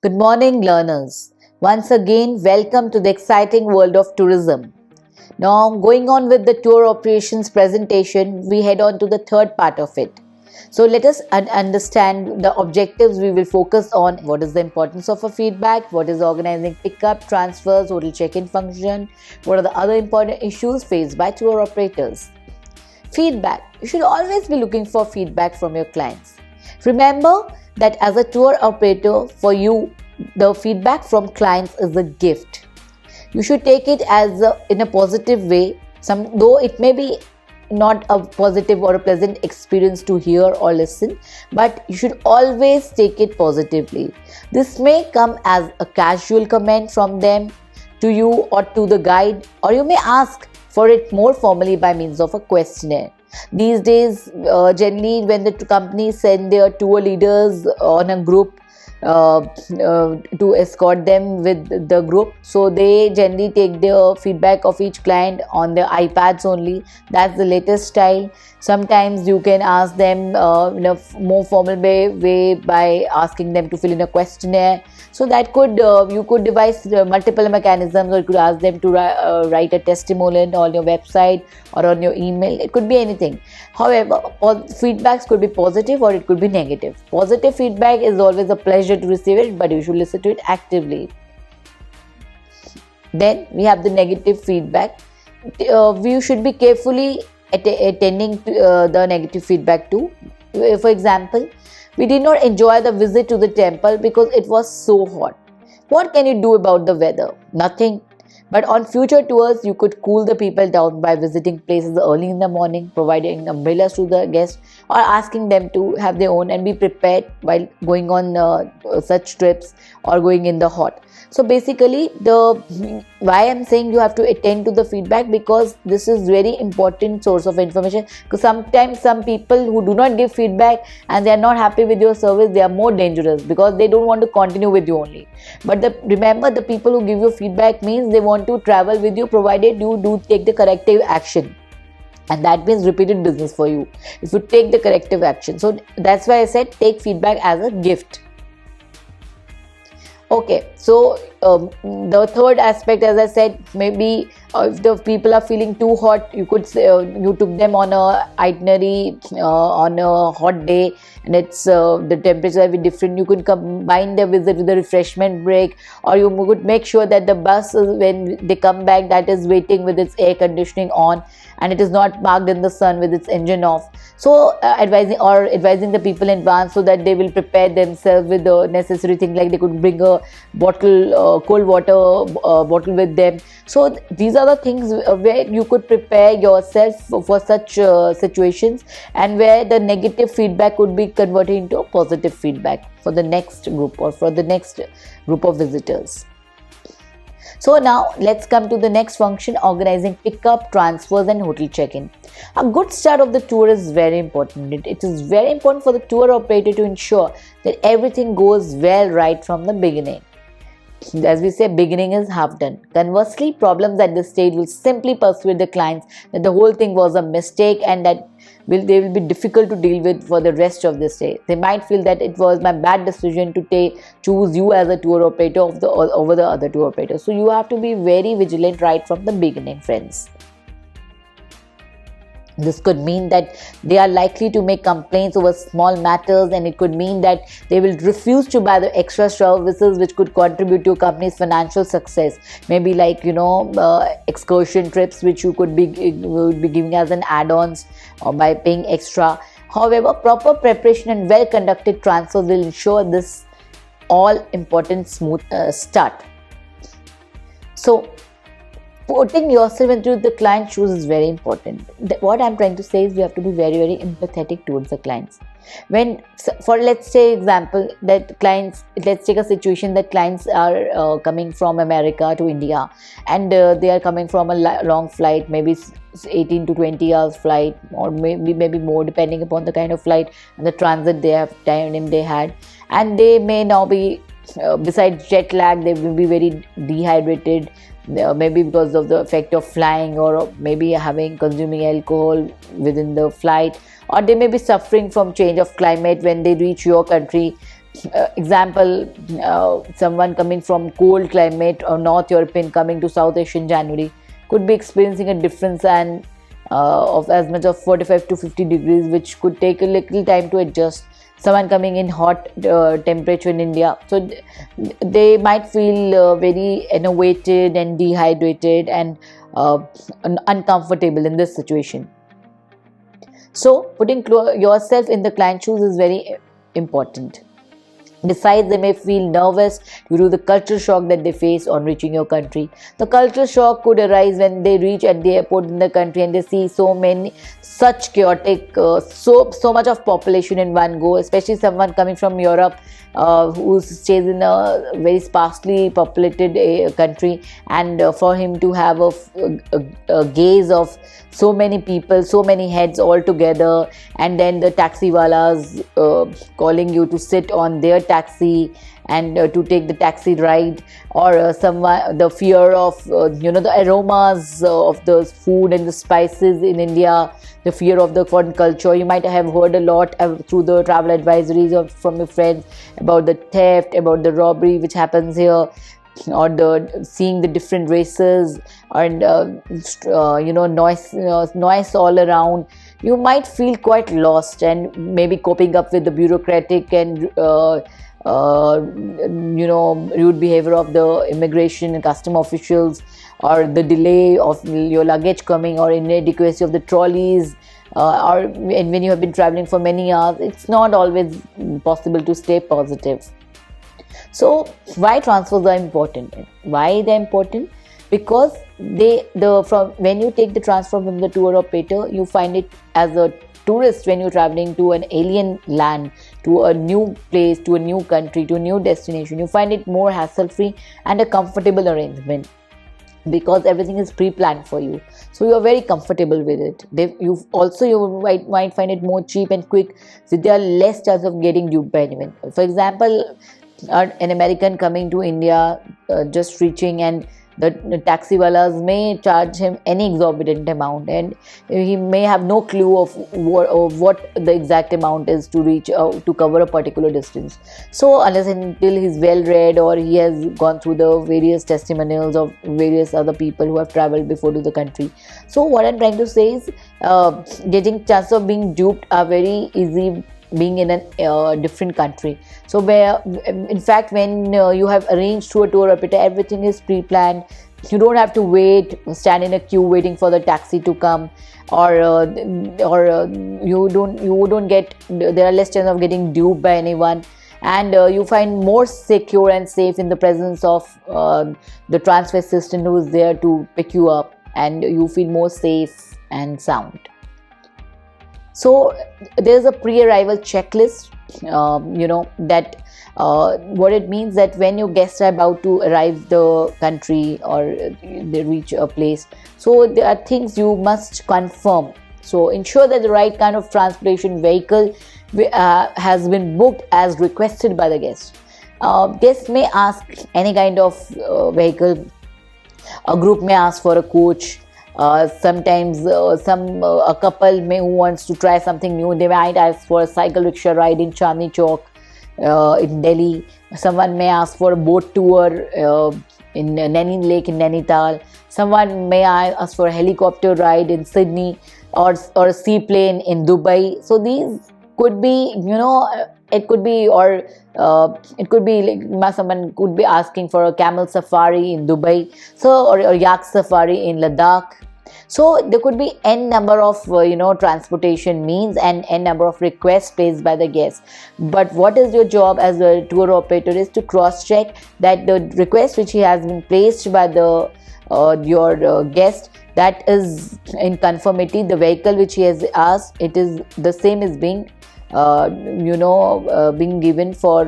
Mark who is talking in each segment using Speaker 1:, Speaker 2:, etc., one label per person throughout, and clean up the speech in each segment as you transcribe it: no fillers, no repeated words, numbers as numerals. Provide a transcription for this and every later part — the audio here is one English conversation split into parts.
Speaker 1: Good morning, learners. Once again, welcome to the exciting world of tourism. Now, going on with the tour operations presentation, we head on to the third part of it. So, let us understand the objectives we will focus on. What is the importance of a feedback? What is organizing pickup, transfers, hotel check-in function? What are the other important issues faced by tour operators? Feedback. You should always be looking for feedback from your clients. Remember that as a tour operator, for you, the feedback from clients is a gift. You should take it in a positive way, though it may be not a positive or a pleasant experience to hear or listen, but you should always take it positively. This may come as a casual comment from them to you or to the guide, or you may ask for it more formally by means of a questionnaire. These days, generally, when the companies send their tour leaders on a group to escort them with the group, so they generally take the feedback of each client on their iPads only. That's the latest style. Sometimes you can ask them in a more formal way by asking them to fill in a questionnaire. So that you could devise multiple mechanisms, or you could ask them to write a testimonial on your website or on your email. It could be anything. However, feedbacks could be positive or it could be negative. Positive feedback is always a pleasure to receive it, but you should listen to it actively. Then we have the negative feedback. We should be carefully attending to the negative feedback too. For example, we did not enjoy the visit to the temple because it was so hot. What can you do about the weather? Nothing. But on future tours, you could cool the people down by visiting places early in the morning, providing umbrellas to the guests, or asking them to have their own and be prepared while going on such trips or going in the hot. So basically, why I'm saying you have to attend to the feedback, because this is very important source of information. Because sometimes some people who do not give feedback and they are not happy with your service, they are more dangerous because they don't want to continue with you only. But remember, the people who give you feedback means they want to travel with you, provided you do take the corrective action. And that means repeated business for you if you take the corrective action. So that's why I said take feedback as a gift. Okay, so the third aspect, as I said, maybe if the people are feeling too hot, you could say you took them on a itinerary on a hot day, and it's the temperature will be different. You could combine the visit with the refreshment break, or you could make sure that the bus, when they come back, that is waiting with its air conditioning on and it is not parked in the sun with its engine off. So advising the people in advance so that they will prepare themselves with the necessary thing, like they could bring a bottle, cold water bottle with them. So these are the things where you could prepare yourself for such situations, and where the negative feedback would be converted into a positive feedback for the next group or for the next group of visitors. So now let's come to the next function, organizing pickup, transfers and hotel check-in. A good start of the tour is very important. It is very important for the tour operator to ensure that everything goes well right from the beginning. As we say, beginning is half done. Conversely, problems at this stage will simply persuade the clients that the whole thing was a mistake and that they will be difficult to deal with for the rest of the stay. They might feel that it was my bad decision to choose you as a tour operator over the other tour operators. So you have to be very vigilant right from the beginning, friends. This could mean that they are likely to make complaints over small matters, and it could mean that they will refuse to buy the extra services which could contribute to a company's financial success. Maybe like excursion trips which you would be giving as an add-ons or by paying extra. However, proper preparation and well-conducted transfers will ensure this all important smooth start. So putting yourself into the client's shoes is very important. What I'm trying to say is you have to be very, very empathetic towards the clients. Let's take a situation that clients are coming from America to India, and they are coming from a long flight, maybe 18 to 20 hours flight, or maybe more depending upon the kind of flight and the transit they had, and they may now be besides jet lag, they will be very dehydrated, maybe because of the effect of flying, or maybe consuming alcohol within the flight, or they may be suffering from change of climate when they reach your country. example, someone coming from cold climate or North European coming to South Asian January could be experiencing a difference and of as much of 45 to 50 degrees, which could take a little time to adjust. Someone coming in hot temperature in India, so they might feel very enervated and dehydrated and uncomfortable in this situation. So putting yourself in the client's shoes is very important. Besides, they may feel nervous due to the cultural shock that they face on reaching your country. The cultural shock could arise when they reach at the airport in the country and they see so many, such chaotic, so much of population in one go, especially someone coming from Europe who stays in a very sparsely populated country, and for him to have a gaze of so many people, so many heads all together, and then the taxi walas calling you to sit on their taxi and to take the taxi ride, or the fear of the aromas of the food and the spices in India, the fear of the foreign culture. You might have heard a lot through the travel advisories or from your friends about the theft, about the robbery which happens here, or the seeing the different races and noise all around. You might feel quite lost and maybe coping up with the bureaucratic and rude behavior of the immigration and custom officials, or the delay of your luggage coming, or inadequacy of the trolleys, and when you have been traveling for many hours, it's not always possible to stay positive. So why transfers are important? Why they're important? Because when you take the transfer from the tour operator, you find it as a tourist, when you're traveling to an alien land, to a new place, to a new country, to a new destination, you find it more hassle-free and a comfortable arrangement, because everything is pre-planned for you, so you are very comfortable with it. You might find it more cheap and quick, so there are less chance of getting duped by anyone. For example, an American coming to India, just reaching, and the taxi walas may charge him any exorbitant amount, and he may have no clue of what the exact amount is to reach to cover a particular distance. So unless until he's well read, or he has gone through the various testimonials of various other people who have traveled before to the country. So what I'm trying to say is, getting chance of being duped are very easy being in a different country. So where in fact, when you have arranged through a tour operator, everything is pre-planned. You don't have to stand in a queue waiting for the taxi to come, or you don't get, there are less chance of getting duped by anyone, and you find more secure and safe in the presence of the transfer assistant who is there to pick you up, and you feel more safe and sound. So there's a pre-arrival checklist, that what it means, that when your guests are about to arrive the country or they reach a place, so there are things you must confirm. So ensure that the right kind of transportation vehicle has been booked as requested by the guest. Guests may ask any kind of vehicle. A group may ask for a coach. Sometimes a couple who wants to try something new, they might ask for a cycle rickshaw ride in Chandni Chowk in Delhi. Someone may ask for a boat tour in Naini Lake in Nainital. Someone may ask for a helicopter ride in Sydney, or a seaplane in Dubai. So these could be, it could be, or it could be like someone could be asking for a camel safari in Dubai, so or yak safari in Ladakh. So there could be n number of transportation means and n number of requests placed by the guests. But what is your job as a tour operator is to cross check that the request which he has been placed by the your guest, that is in conformity. The vehicle which he has asked, it is the same is being being given for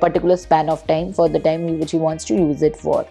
Speaker 1: particular span of time, for the time which he wants to use it for.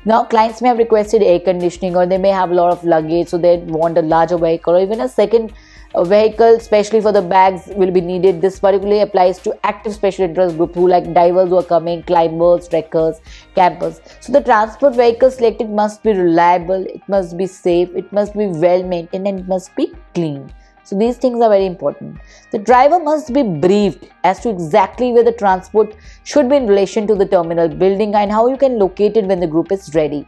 Speaker 1: Now clients may have requested air conditioning, or they may have a lot of luggage, so they want a larger vehicle, or even a second vehicle especially for the bags will be needed. This particularly applies to active special interest group who like divers who are coming, climbers, trekkers, campers. So the transport vehicle selected must be reliable, it must be safe, it must be well maintained, and it must be clean. So these things are very important. The driver must be briefed as to exactly where the transport should be in relation to the terminal building and how you can locate it when the group is ready.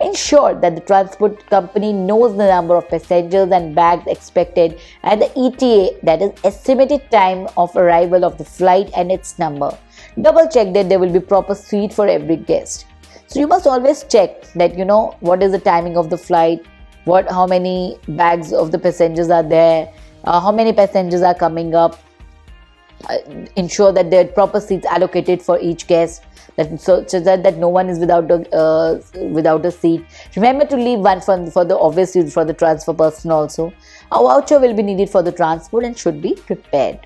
Speaker 1: Ensure that the transport company knows the number of passengers and bags expected and the ETA, that is estimated time of arrival of the flight, and its number. Double check that there will be proper seat for every guest. So you must always check that what is the timing of the flight, how many bags of the passengers are there, how many passengers are coming up. Ensure that there are proper seats allocated for each guest, so that no one is without a seat. Remember to leave one for the obviously for the transfer person also. A voucher will be needed for the transport and should be prepared.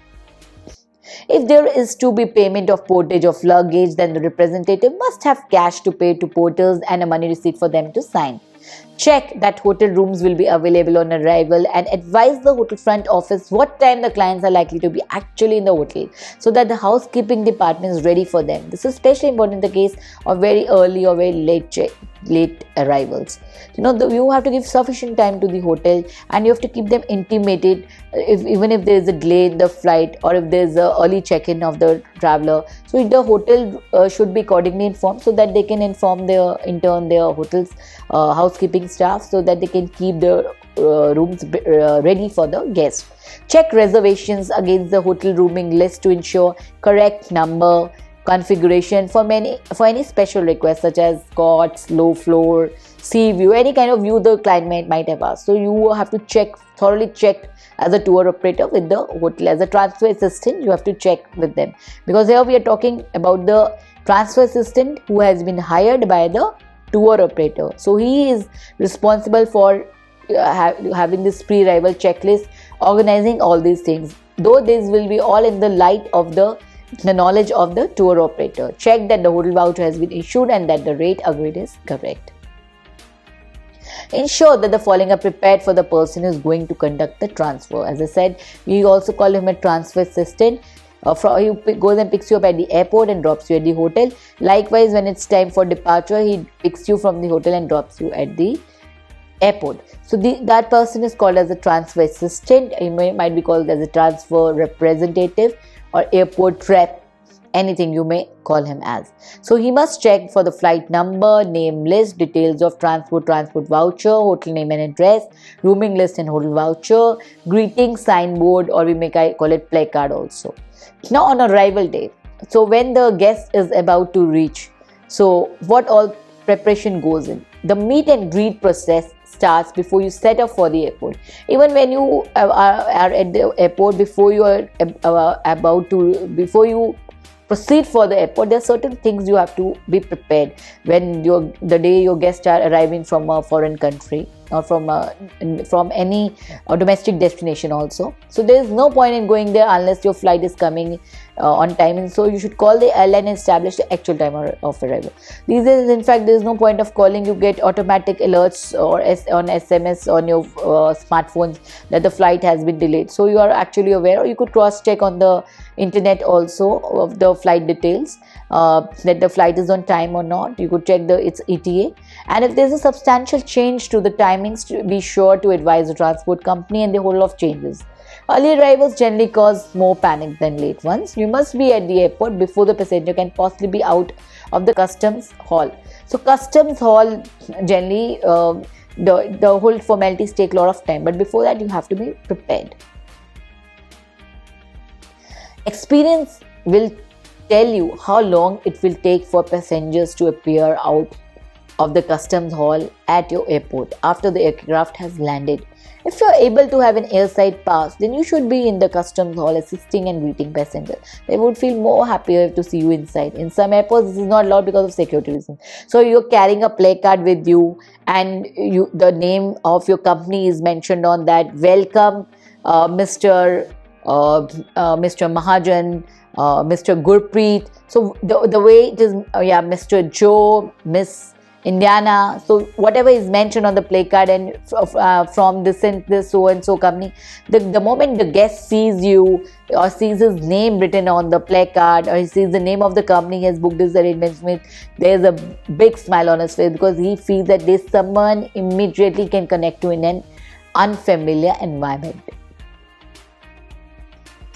Speaker 1: If there is to be payment of portage of luggage, then the representative must have cash to pay to porters and a money receipt for them to sign. Check that hotel rooms will be available on arrival and advise the hotel front office what time the clients are likely to be actually in the hotel, so that the housekeeping department is ready for them. This is especially important in the case of very early or very late arrivals. You have to give sufficient time to the hotel and you have to keep them intimated even if there is a delay in the flight or if there is a early check-in of the traveler. So the hotel should be accordingly informed so that they can inform their hotel's housekeeping staff so that they can keep the rooms ready for the guests. Check reservations against the hotel rooming list to ensure correct number, configuration for any special requests such as cots, low floor, sea view, any kind of view the client might have asked. So you have to thoroughly check as a tour operator with the hotel. As a transfer assistant, you have to check with them, because here we are talking about the transfer assistant who has been hired by the tour operator. So he is responsible for having this pre-arrival checklist, organizing all these things, though this will be all in the light of the knowledge of the tour operator. Check that the hotel voucher has been issued and that the rate agreed is correct. Ensure that the following are prepared for the person who is going to conduct the transfer. As I said, we also call him a transfer assistant. He goes and picks you up at the airport and drops you at the hotel. Likewise, when it's time for departure, he picks you from the hotel and drops you at the airport. So that person is called as a transfer assistant. He might be called as a transfer representative or airport rep, anything you may call him as. So he must check for the flight number, name list, details of transport voucher, hotel name and address, rooming list and hotel voucher, greeting signboard, or we may call it placard also. Now on arrival day, so when the guest is about to reach, so what all preparation goes in? The meet and greet process starts before you set off for the airport. Even when you are at the airport, before you proceed for the airport, there are certain things you have to be prepared when the day your guests are arriving from a foreign country or from any domestic destination also. So there is no point in going there unless your flight is coming on time, and so you should call the airline and establish the actual time of arrival. These days, in fact, there is no point of calling. You get automatic alerts or on SMS on your smartphones that the flight has been delayed, so you are actually aware, or you could cross check on the internet also of the flight details, that the flight is on time or not. You could check its ETA, and if there is a substantial change to the timings, to be sure to advise the transport company and the whole of changes. Early arrivals generally cause more panic than late ones. You must be at the airport before the passenger can possibly be out of the customs hall. So customs hall generally the whole formalities take a lot of time, but before that you have to be prepared. Experience will tell you how long it will take for passengers to appear out of the customs hall at your airport after the aircraft has landed. If you are able to have an airside pass, then you should be in the customs hall assisting and greeting passengers. They would feel more happier to see you inside. In some airports, this is not allowed because of security reasons. So you are carrying a placard with you, and the name of your company is mentioned on that. Welcome, Mr. Mahajan, Mr. Gurpreet. So the way it is, Mr. Joe, Miss Indiana. So whatever is mentioned on the placard and from this so and so company, the moment the guest sees you or sees his name written on the placard, or he sees the name of the company he has booked his arrangements with, there's a big smile on his face, because he feels that there's someone immediately can connect to in an unfamiliar environment.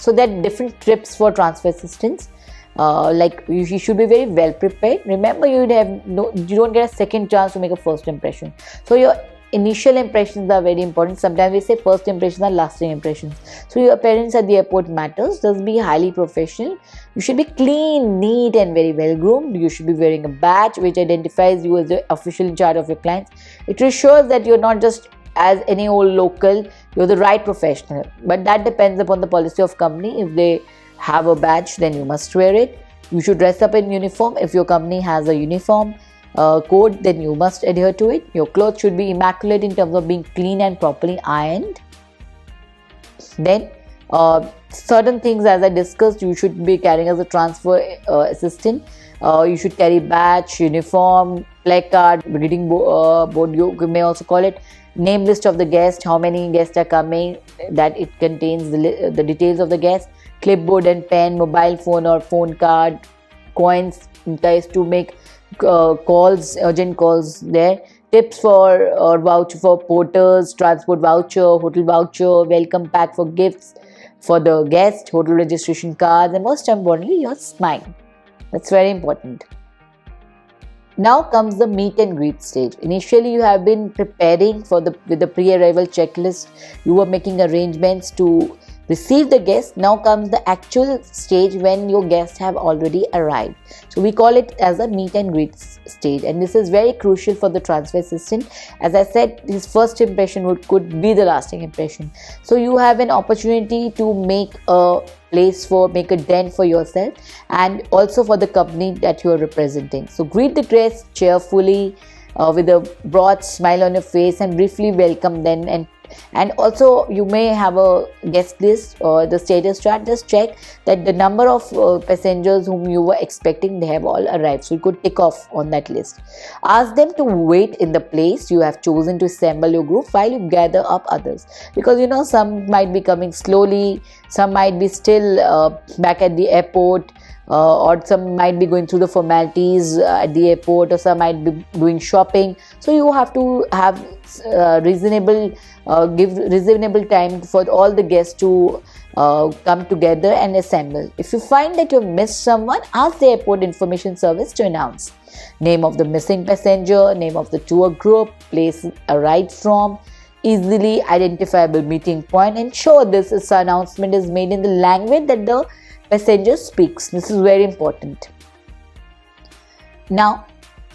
Speaker 1: So there are different trips for transfer assistance. Like you should be very well prepared. Remember, you don't get a second chance to make a first impression. So your initial impressions are very important. Sometimes we say first impressions are lasting impressions. So your appearance at the airport matters. Just be highly professional. You should be clean, neat and very well groomed. You should be wearing a badge which identifies you as the official in charge of your clients. It assures that you're not just as any old local, you're the right professional. But that depends upon the policy of company. If they have a badge, then you must wear it. You should dress up in uniform. If your company has a uniform code, then you must adhere to it. Your clothes should be immaculate in terms of being clean and properly ironed. Then certain things, as I discussed, you should be carrying as a transfer assistant. You should carry badge, uniform, placard, greeting board, you may also call it, name list of the guest, how many guests are coming, that it contains the details of the guest, clipboard and pen, mobile phone or phone card, coins in case to make calls, urgent calls there, tips for or voucher for porters, transport voucher, hotel voucher, welcome pack for gifts for the guest, hotel registration cards, and most importantly, your smile. That's very important. Now comes the meet and greet stage. Initially, you have been preparing with the pre-arrival checklist. You were making arrangements to receive the guest. Now comes the actual stage when your guests have already arrived. So we call it as a meet and greet stage, and this is very crucial for the transfer assistant. As I said, his first impression could be the lasting impression. So you have an opportunity to make a dent for yourself and also for the company that you are representing. So greet the guests cheerfully with a broad smile on your face and briefly welcome them, and also you may have a guest list or the status chart. Just check that the number of passengers whom you were expecting, they have all arrived, so you could tick off on that list. Ask them to wait in the place you have chosen to assemble your group while you gather up others, because some might be coming slowly, some might be still back at the airport, or some might be going through the formalities at the airport, or some might be doing shopping. So you have to have give reasonable time for all the guests to come together and assemble. If you find that you've missed someone, ask the airport information service to announce name of the missing passenger, name of the tour group, place arrived from, easily identifiable meeting point. Ensure this announcement is made in the language that the passenger speaks. This is very important. Now,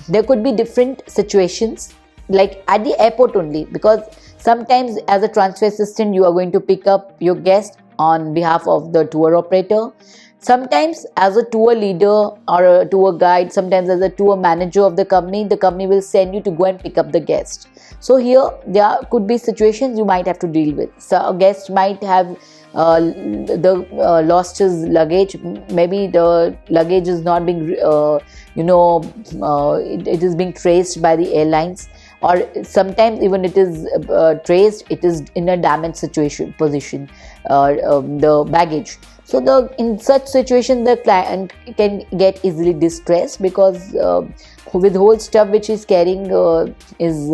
Speaker 1: there could be different situations, like at the airport only, because sometimes as a transfer assistant you are going to pick up your guest on behalf of the tour operator. Sometimes as a tour leader or a tour guide, sometimes as a tour manager of the company will send you to go and pick up the guest. So here there could be situations you might have to deal with. So a guest might have lost his luggage. Maybe the luggage is not being it is being traced by the airlines, or sometimes even it is traced, it is in a damaged position, the baggage. So in such situations the client can get easily distressed, because with whole stuff which is carrying is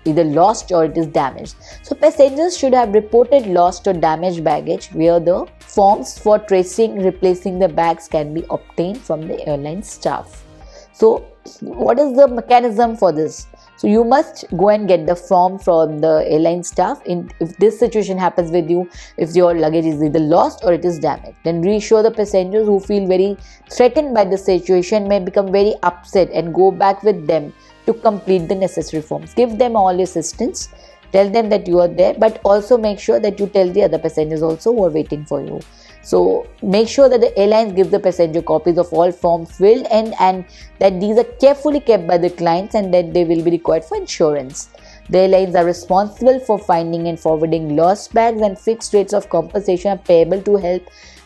Speaker 1: either lost or it is damaged. So passengers should have reported lost or damaged baggage, where the forms for tracing replacing the bags can be obtained from the airline staff. So what is the mechanism for this? So you must go and get the form from the airline staff. If this situation happens with you, if your luggage is either lost or it is damaged, then reassure the passengers who feel very threatened by the situation may become very upset, and go back with them to complete the necessary forms. Give them all assistance. Tell them that you are there, but also make sure that you tell the other passengers also who are waiting for you. So make sure that the airlines give the passenger copies of all forms filled, and that these are carefully kept by the clients, and that they will be required for insurance. The airlines are responsible for finding and forwarding lost bags, and fixed rates of compensation are payable to help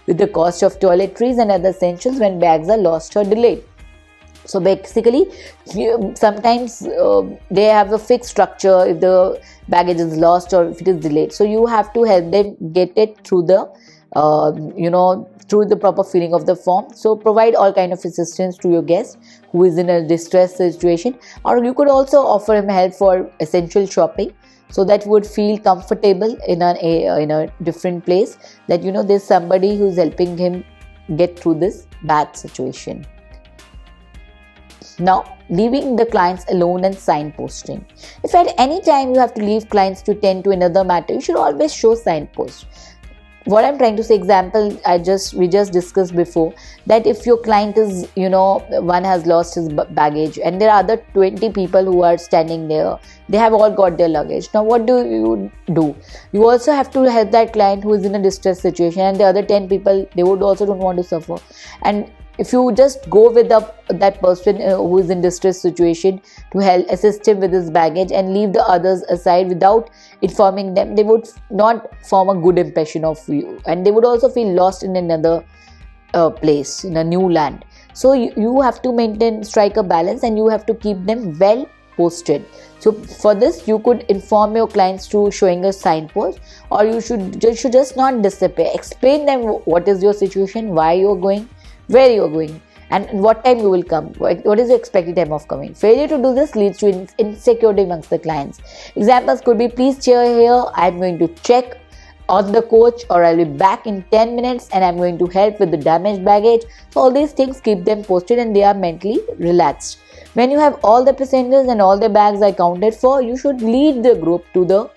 Speaker 1: with the cost of toiletries and other essentials when bags are lost or delayed. So basically, sometimes they have a fixed structure if the baggage is lost or if it is delayed. So you have to help them get it through the through the proper filling of the form. So provide all kind of assistance to your guest who is in a distressed situation, or you could also offer him help for essential shopping, so that would feel comfortable in a different place, that there's somebody who's helping him get through this bad situation. Now, leaving the clients alone and signposting. If at any time you have to leave clients to tend to another matter, you should always show signpost. What I'm trying to say, example, we just discussed before, that if your client is, one has lost his baggage and there are other 20 people who are standing there, they have all got their luggage. Now what do? You also have to help that client who is in a distressed situation, and the other 10 people, they would also don't want to suffer. And if you just go with that person who is in distress situation to help assist him with his baggage and leave the others aside without informing them, they would not form a good impression of you, and they would also feel lost in another place, in a new land. So you have to strike a balance, and you have to keep them well posted. So for this, you could inform your clients through showing a signpost, or you should just not disappear. Explain them what is your situation, why you're going, where you are going, and what time you will come, what is the expected time of coming. Failure to do this leads to insecurity amongst the clients. Examples could be, please cheer here, I'm going to check on the coach, or I'll be back in 10 minutes and I'm going to help with the damaged baggage. So all these things keep them posted and they are mentally relaxed. When you have all the passengers and all the bags are accounted for, you should lead the group to the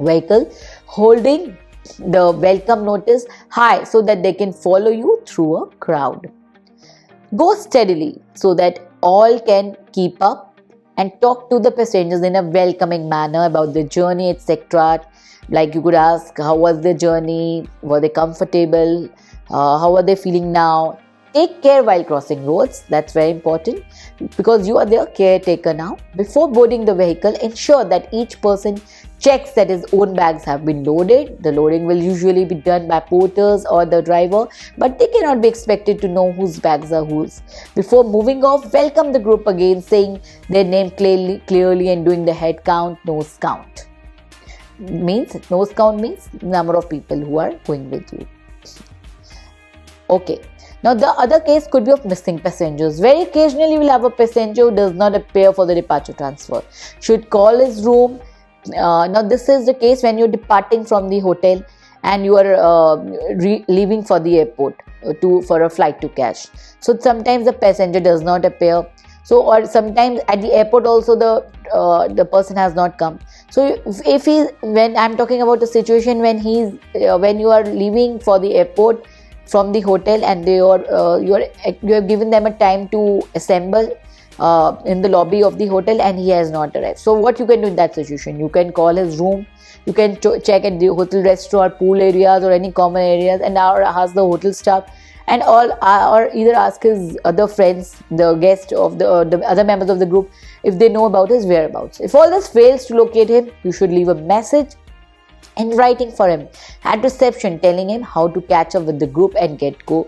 Speaker 1: vehicle holding the welcome notice high, so that they can follow you through a crowd. Go steadily so that all can keep up, and talk to the passengers in a welcoming manner about the journey, etc. Like you could ask, how was the journey? Were they comfortable? How are they feeling now? Take care while crossing roads. That's very important, because you are their caretaker now. Before boarding the vehicle, ensure that each person checks that his own bags have been loaded. The loading will usually be done by porters or the driver, but they cannot be expected to know whose bags are whose. Before moving off, welcome the group again, saying their name clearly and doing the head count, nose count. Nose count means number of people who are going with you. Okay. Now the other case could be of missing passengers. Very occasionally you will have a passenger who does not appear for the departure transfer. Should call his room. Now this is the case when you're departing from the hotel and you are leaving for the airport for a flight to catch. So sometimes the passenger does not appear. So, or sometimes at the airport also the person has not come. So when I'm talking about the situation when you are leaving for the airport from the hotel, and you have given them a time to assemble in the lobby of the hotel, and he has not arrived. So what you can do in that situation? You can call his room, you can check at the hotel restaurant, pool areas or any common areas, and ask the hotel staff, and or either ask his other friends, the guest of the other members of the group, if they know about his whereabouts. If all this fails to locate him, you should leave a message in writing for him at reception, telling him how to catch up with the group and get going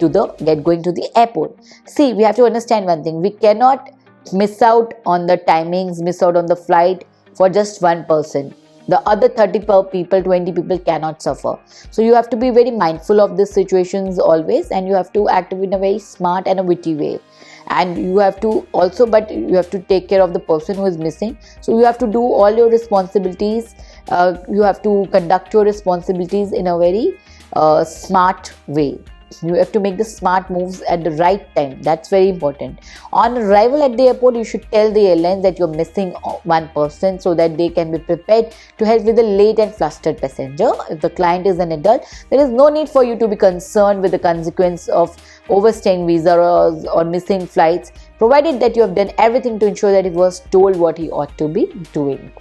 Speaker 1: to the airport. See, we have to understand one thing: we cannot miss out on the timings, miss out on the flight for just one person. The other 30 people, 20 people cannot suffer. So you have to be very mindful of these situations always, and you have to act in a very smart and a witty way. And you have to also, but you have to take care of the person who is missing. So you have to do all your responsibilities. You have to conduct your responsibilities in a very smart way. You have to make the smart moves at the right time. That's very important. On arrival at the airport, you should tell the airlines that you're missing one person, so that they can be prepared to help with the late and flustered passenger. If the client is an adult, there is no need for you to be concerned with the consequence of overstaying visa or missing flights, provided that you have done everything to ensure that he was told what he ought to be doing.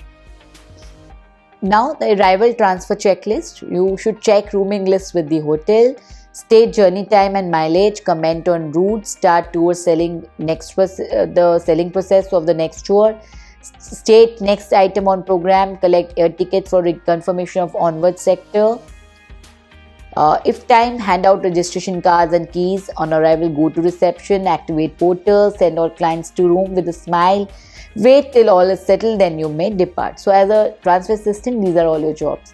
Speaker 1: Now, the arrival transfer checklist. You should check rooming lists with the hotel, state journey time and mileage, comment on route, start tour selling, the selling process of the next tour, state next item on program, collect air ticket for confirmation of onward sector. If time, hand out registration cards and keys. On arrival, go to reception, activate porters, send all clients to room with a smile. Wait till all is settled, then you may depart. So as a transfer assistant, these are all your jobs.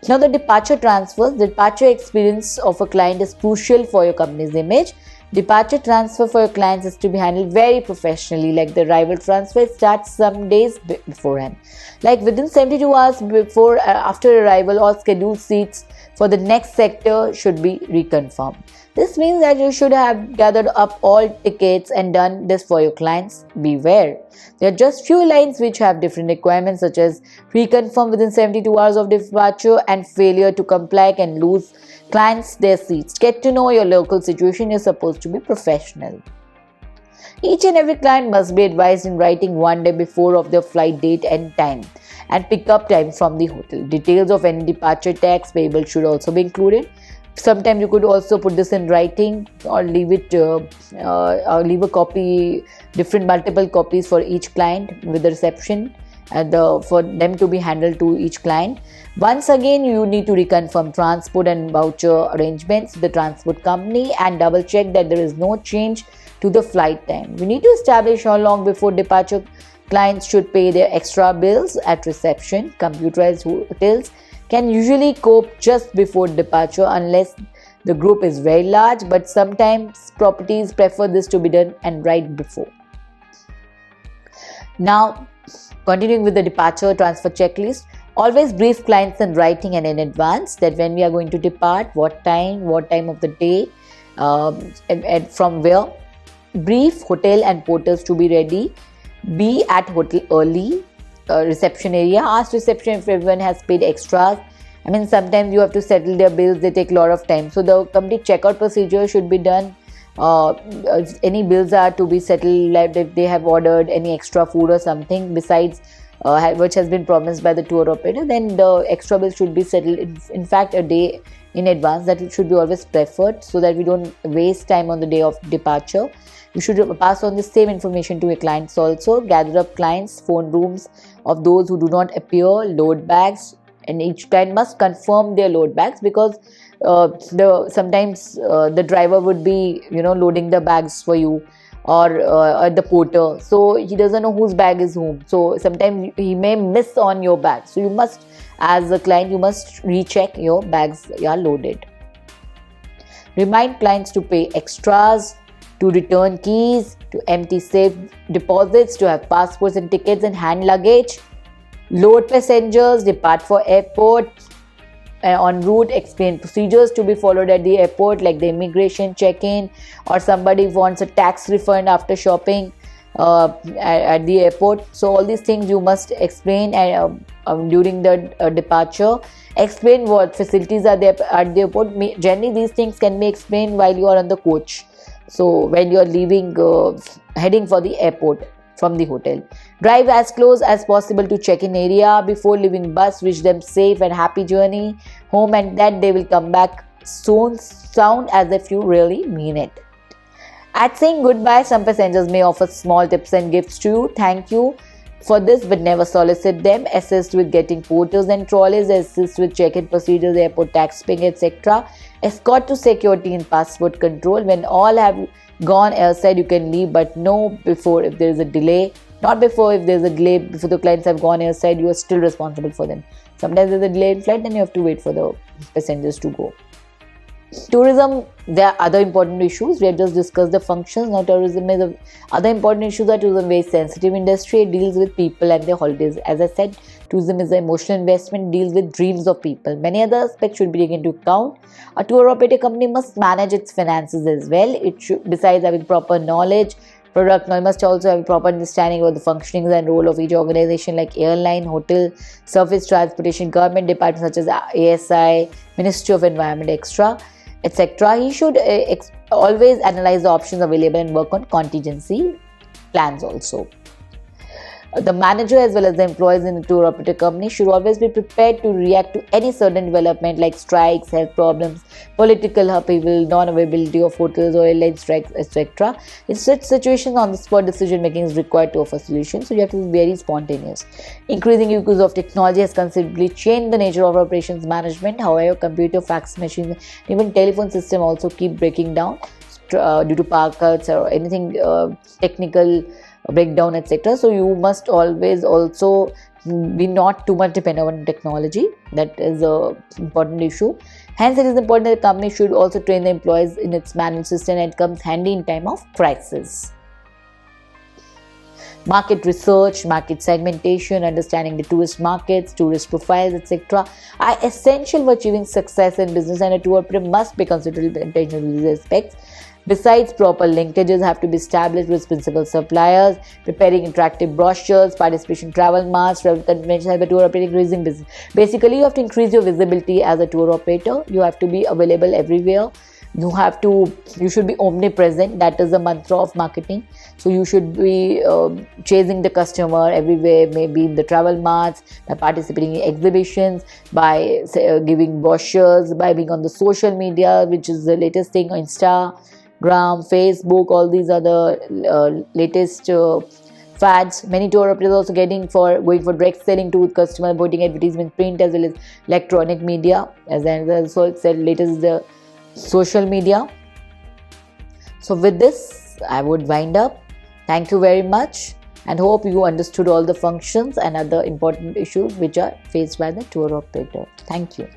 Speaker 1: Now the departure transfers. The departure experience of a client is crucial for your company's image. Departure transfer for your clients is to be handled very professionally, like the arrival transfer starts some days beforehand. Like within 72 hours before after arrival, all scheduled seats for the next sector should be reconfirmed. This means that you should have gathered up all tickets and done this for your clients. Beware. There are just few lines which have different requirements, such as reconfirm within 72 hours of departure and failure to comply can lose clients their seats. Get to know your local situation. You're supposed to be professional. Each and every client must be advised in writing one day before of their flight date and time and pick-up time from the hotel. Details of any departure tax payable should also be included. Sometimes you could also put this in writing or leave it, or leave a copy, multiple copies for each client with the reception and for them to be handled to each client. Once again, you need to reconfirm transport and voucher arrangements with the transport company and double check that there is no change to the flight time. We need to establish how long before departure clients should pay their extra bills at reception. Computerized hotels can usually cope just before departure unless the group is very large, but sometimes properties prefer this to be done and right before. Now, continuing with the departure transfer checklist, always brief clients in writing and in advance that when we are going to depart, what time of the day, and from where. Brief hotel and porters to be ready. Be at hotel early. Reception area. Ask reception if everyone has paid extras. I mean, sometimes you have to settle their bills. They take a lot of time. So the complete checkout procedure should be done. Any bills are to be settled, like if they have ordered any extra food or something besides which has been promised by the tour operator, then the extra bill should be settled in fact a day in advance. That it should be always preferred so that we don't waste time on the day of departure. You should pass on the same information to your clients also. Gather up clients' phone rooms of those who do not appear, load bags, and each client must confirm their load bags because sometimes the driver would be loading the bags for you or the porter, so he doesn't know whose bag is whom. So sometimes he may miss on your bag. So you must, as a client, you must recheck your bags are loaded. Remind clients to pay extras, to return keys, to empty safe deposits, to have passports and tickets and hand luggage. Load passengers, depart for airport. En route, explain procedures to be followed at the airport, like the immigration check-in, or somebody wants a tax refund after shopping at the airport. So all these things you must explain during the departure. Explain what facilities are there at the airport. Generally, these things can be explained while you are on the coach. So when you are leaving, heading for the airport from the hotel. Drive as close as possible to check-in area before leaving bus. Wish them safe and happy journey home and that they will come back soon. Sound as if you really mean it. At saying goodbye, some passengers may offer small tips and gifts to you. Thank you for this, but never solicit them. Assist with getting porters and trolleys. Assist with check-in procedures, airport tax paying, etc. Escort to security and passport control. When all have gone airside, you can leave, but no before if there is a delay. Not before if there is a delay. Before the clients have gone airside, you are still responsible for them. Sometimes there is a delay in flight, then you have to wait for the passengers to go. Tourism, there are other important issues. We have just discussed the functions. Now tourism is other important issues. Are tourism very sensitive industry. It deals with people and their holidays. As I said, tourism is an emotional investment, deals with dreams of people. Many other aspects should be taken into account. A tour operator company must manage its finances as well. It should, besides having proper knowledge, must also have proper understanding about the functionings and role of each organization like airline, hotel, surface transportation, government departments such as ASI, Ministry of Environment, etc. He should always analyze the options available and work on contingency plans also. The manager as well as the employees in the tour operator company should always be prepared to react to any sudden development like strikes, health problems, political upheaval, non-availability of hotels or airline strikes, etc. In such situations, on-the-spot decision making is required to offer solutions, so you have to be very spontaneous. Increasing use of technology has considerably changed the nature of operations management. However, computer, fax machines, even telephone system also keep breaking down due to power cuts or anything technical breakdown, etc. So you must always also be not too much dependent on technology. That is a important issue. Hence, it is important that the company should also train the employees in its management system, and it comes handy in time of crisis. Market research, market segmentation, understanding the tourist markets, tourist profiles, etc. are essential for achieving success in business, and a tour operator must be considerable attention to these aspects. Besides, proper linkages have to be established with principal suppliers, preparing interactive brochures, participation travel masks, travel conventions, help a tour operator increasing business. Basically, you have to increase your visibility as a tour operator. You have to be available everywhere. You should be omnipresent. That is the mantra of marketing. So you should be chasing the customer everywhere, maybe in the travel marts, by participating in exhibitions, by giving brochures, by being on the social media, which is the latest thing, Instagram, Facebook. All these are the latest fads. Many tour operators also going for direct selling to customer, putting advertisement, print as well as electronic media. As I also said, latest is the social media. So with this, I would wind up. Thank you very much, and hope you understood all the functions and other important issues which are faced by the tour operator. Thank you.